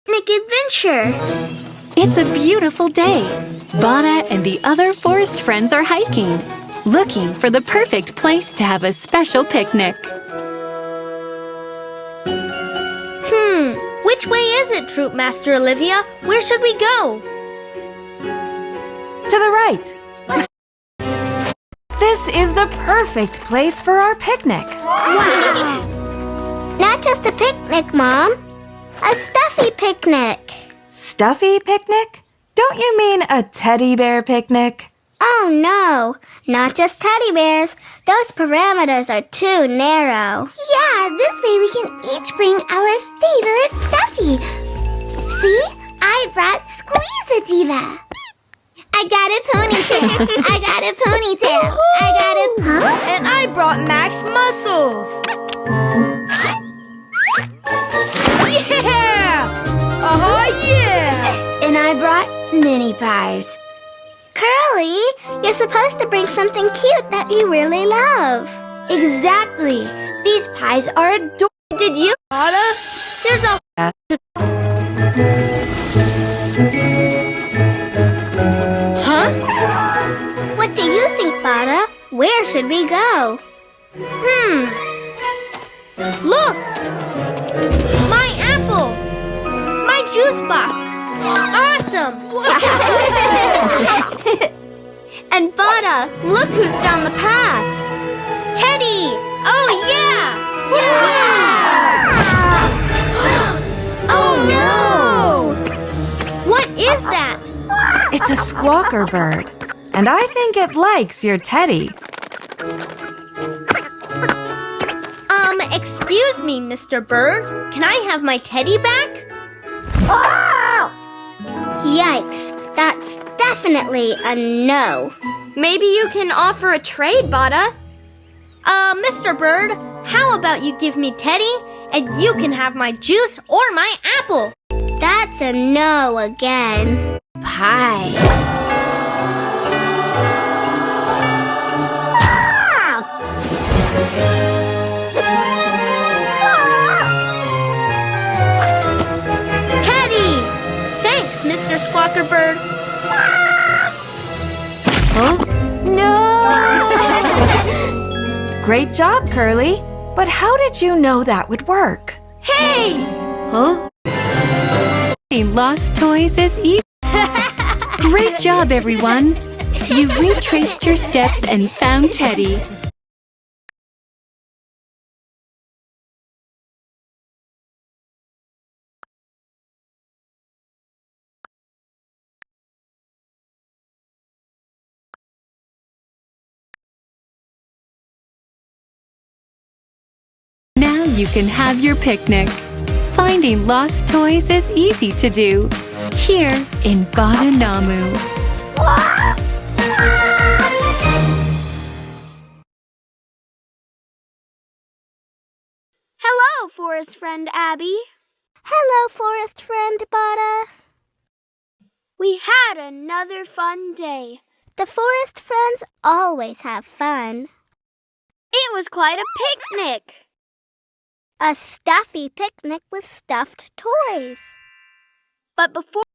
picnic adventure. It's a beautiful day. Bada and the other forest friends are hiking, looking for the perfect place to have a special picnic. Which way is it, Troop Master Olivia? Where should we go? To the right. This is the perfect place for our picnic. Wow! Not just a picnic, Mom. A stuffy picnic. Stuffy picnic? Don't you mean a teddy bear picnic? Oh, no. Not just teddy bears. Those parameters are too narrow. Yeah, this way we can each bring our favorite stuffy. See? I brought Squeeze-A-Diva. I got a ponytail. I got a ponytail. I got a... Huh? And I brought Max Muscles. Yeah! Yeah! And I brought mini pies. Curly, you're supposed to bring something cute that you really love. Exactly. These pies are adorable. Did you? Bada? There's a... Huh? What do you think, Bada? Where should we go? Look! My apple! My juice box! Awesome! And Bada, look who's down the path. Teddy! Oh, yeah! Oh no! What is that? It's a squawker bird, and I think it likes your teddy. Excuse me, Mr. Bird. Can I have my teddy back? Yikes, that's definitely a no. Maybe you can offer a trade, Bada. Mr. Bird, how about you give me Teddy and you can have my juice or my apple? That's a no again. Pie. Teddy! Thanks, Mr. Squawker Bird. Huh? No! Great job, Curly. But how did you know that would work? Hey! Huh? Finding lost toys is easy. Great job, everyone. You retraced your steps and found Teddy. Now you can have your picnic. Finding lost toys is easy to do here in Badanamu. Hello, forest friend Abby. Hello, forest friend Bada. We had another fun day. The forest friends always have fun. It was quite a picnic. A stuffy picnic with stuffed toys. But before